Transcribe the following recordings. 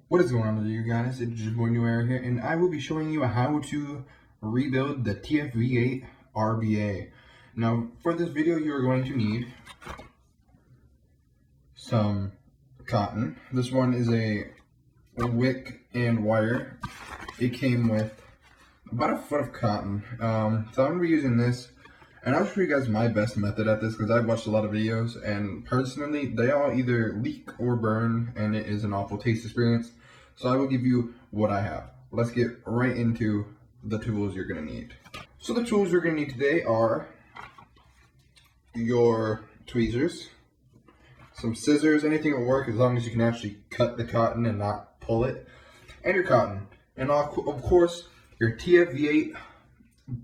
What is going on with you guys? It's your boy New Era here, and I will be showing you how to rebuild the TFV8 RBA. Now, for this video, you are going to need some cotton. This one is a wick and wire. It came with about a foot of cotton. So I'm going to be using this, and I'll show you guys my best method at this because I've watched a lot of videos, and personally, they all either leak or burn, and it is an awful taste experience. So I will give you what I have. Let's get right into the tools you're going to need. So the tools you're going to need today are your tweezers, some scissors, anything will work as long as you can actually cut the cotton and not pull it, and your cotton, and of course your TFV8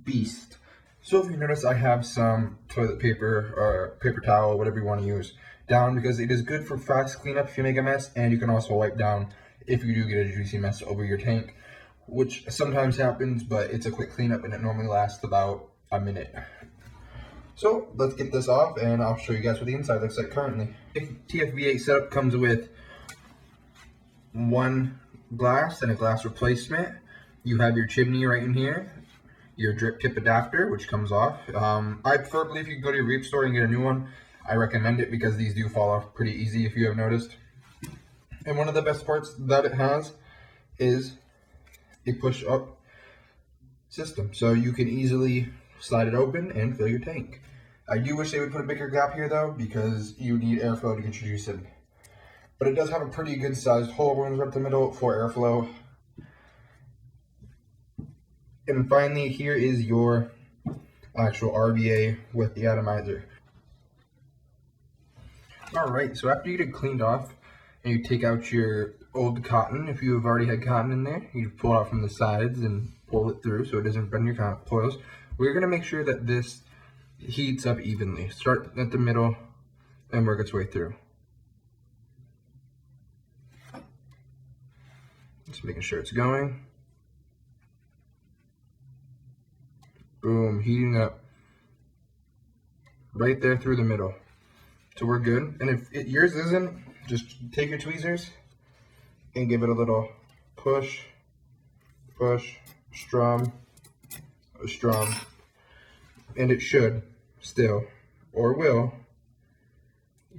Beast. So if you notice, I have some toilet paper or paper towel, whatever you want to use, down because it is good for fast cleanup if you make a mess, and you can also wipe down if you do get a juicy mess over your tank, which sometimes happens, but it's a quick cleanup and it normally lasts about a minute. So let's get this off and I'll show you guys what the inside looks like currently. TFV8 setup comes with one glass and a glass replacement. You have your chimney right in here, your drip tip adapter, which comes off. I preferably, if you go to your REAP store and get a new one, I recommend it because these do fall off pretty easy if you have noticed. And one of the best parts that it has is a push-up system. So you can easily slide it open and fill your tank. I do wish they would put a bigger gap here though, because you need airflow to get your juice in. But it does have a pretty good sized hole runs right up the middle for airflow. And finally, here is your actual RBA with the atomizer. Alright, so after you get it cleaned off, and you take out your old cotton, if you have already had cotton in there, you pull it out from the sides and pull it through so it doesn't burn your cotton coils. We're going to make sure that this heats up evenly. Start at the middle and work its way through. Just making sure it's going. Boom, heating up. Right there through the middle. So we're good. And if yours isn't, just take your tweezers and give it a little push, push, strum, strum, and it should still, or will,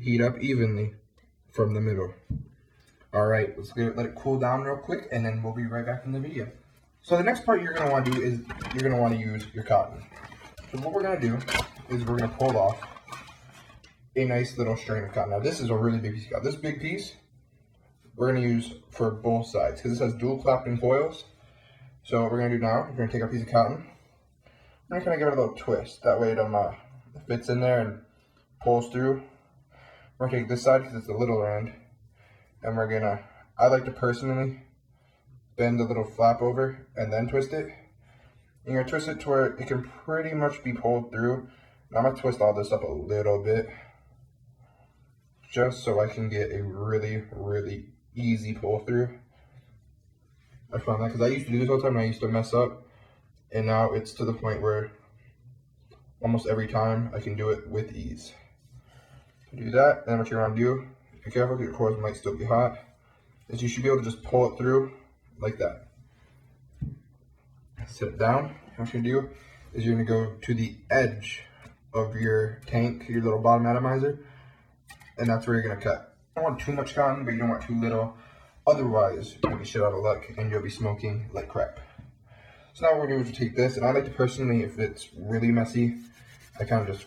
heat up evenly from the middle. All right, let's let it cool down real quick, and then we'll be right back in the video. So the next part you're gonna want to do is you're gonna want to use your cotton. So what we're gonna do is we're gonna pull off a nice little string of cotton. Now this is a really big piece of cotton. This big piece we're going to use for both sides because this has dual clamping coils. So what we're going to do now, we're going to take our piece of cotton. We're going to give it a little twist. That way it fits in there and pulls through. We're going to take this side because it's the little end. And we're going to, I like to personally bend the little flap over and then twist it. And you're going to twist it to where it can pretty much be pulled through. And I'm going to twist all this up a little bit, just so I can get a really, really easy pull through. I found that because I used to do this all the time and I used to mess up, and now it's to the point where almost every time I can do it with ease. So do that, and what you're gonna do, be careful because your coils might still be hot, is you should be able to just pull it through like that. Set it down. What you're gonna do is you're gonna go to the edge of your tank, your little bottom atomizer, and that's where you're gonna cut. You don't want too much cotton, but you don't want too little. Otherwise, you'll be shit out of luck and you'll be smoking like crap. So now what we're gonna do is take this, and I like to personally, if it's really messy, I kind of just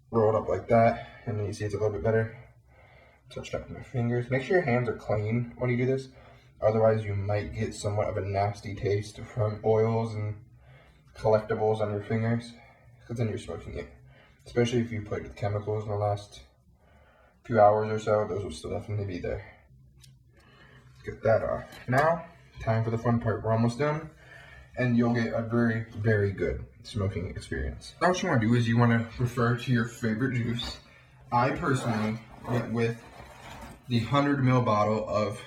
roll it up like that, and then you see it's a little bit better. Touch it up with my fingers. Make sure your hands are clean when you do this. Otherwise, you might get somewhat of a nasty taste from oils and collectibles on your fingers, because then you're smoking it. Especially if you played with chemicals in the last few hours or so, those will still definitely be there. Get that off. Now, time for the fun part. We're almost done, and you'll get a very, very good smoking experience. Now what you want to do is you want to refer to your favorite juice. I personally went with the 100 ml bottle of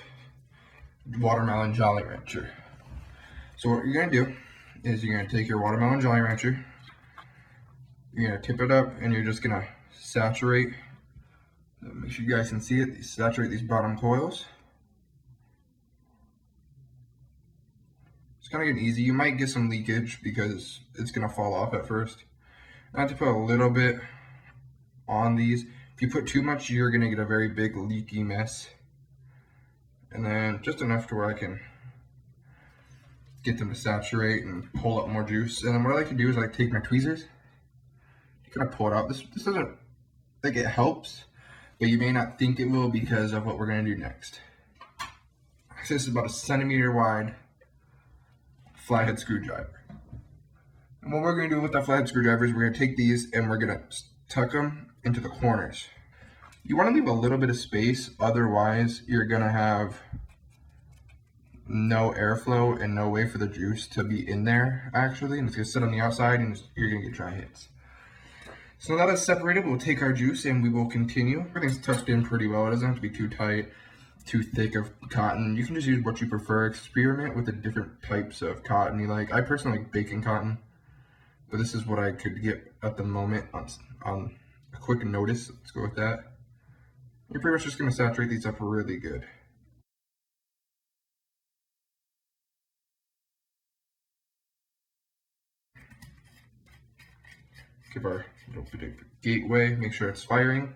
watermelon Jolly Rancher. So what you're going to do is you're going to take your watermelon Jolly Rancher, you're going to tip it up, and you're just going to saturate. Make sure you guys can see it. Saturate these bottom coils. kind of get easy. You might get some leakage because it's gonna fall off at first. I have to put a little bit on these. If you put too much, you're gonna get a very big leaky mess. And then just enough to where I can get them to saturate and pull up more juice. And then what I like to do is take my tweezers, kind of pull it out. This doesn't, like, it helps, but you may not think it will because of what we're gonna do next. So this is about a centimeter wide flathead screwdriver. And what we're gonna do with that flathead screwdriver is we're gonna take these and we're gonna tuck them into the corners. You wanna leave a little bit of space, otherwise you're gonna have no airflow and no way for the juice to be in there actually, and it's gonna sit on the outside and you're gonna get dry hits. So now that's separated, we'll take our juice and we will continue. Everything's tucked in pretty well. It doesn't have to be too tight, too thick of cotton. You can just use what you prefer. Experiment with the different types of cotton you like. I personally like bacon cotton, but this is what I could get at the moment on a quick notice. Let's go with that. You're pretty much just gonna saturate these up really good. Give our little bit of gateway, make sure it's firing.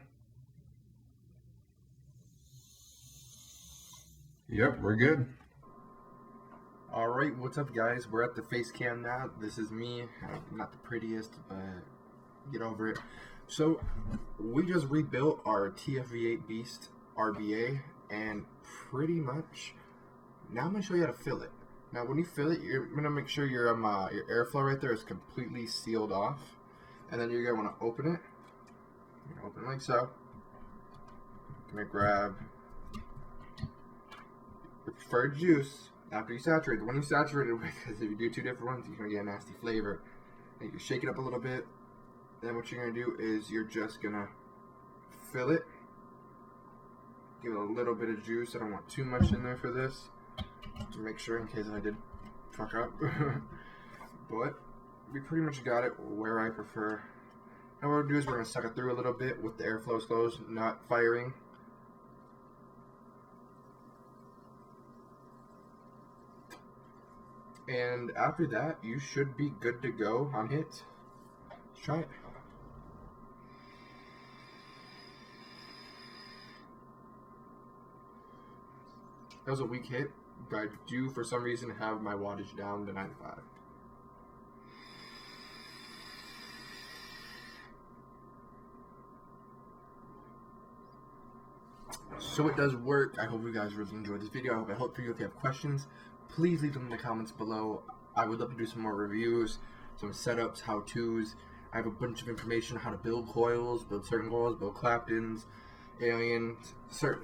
Yep, we're good. All right, what's up guys? We're at the face cam now. This is me. I'm not the prettiest, but get over it. So we just rebuilt our TFV8 Beast RBA, and pretty much now I'm gonna show you how to fill it. Now when you fill it, you're gonna make sure your airflow right there is completely sealed off, and then you're gonna want to open it. You're gonna open it like so. You're gonna grab your preferred juice after you saturate. The one you saturated with, because if you do two different ones, you're gonna get a nasty flavor. And you shake it up a little bit. Then what you're gonna do is you're just gonna fill it. Give it a little bit of juice. I don't want too much in there for this, to make sure in case I did fuck up. But we pretty much got it where I prefer. And what we'll do is we're gonna suck it through a little bit with the airflow closed, not firing. And after that, you should be good to go on hit. Let's try it. That was a weak hit, but I do for some reason have my wattage down to 95. So it does work. I hope you guys really enjoyed this video. I hope it helped you. If you have questions, please leave them in the comments below. I would love to do some more reviews, some setups, how-tos. I have a bunch of information on how to build coils, build certain coils, build Claptons, aliens,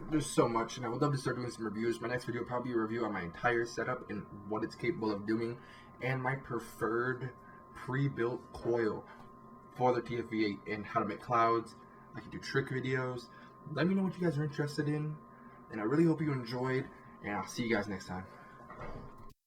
there's so much, and I would love to start doing some reviews. My next video will probably be a review on my entire setup and what it's capable of doing, and my preferred pre-built coil for the TFV8 and how to make clouds. I can do trick videos. Let me know what you guys are interested in, and I really hope you enjoyed, and I'll see you guys next time.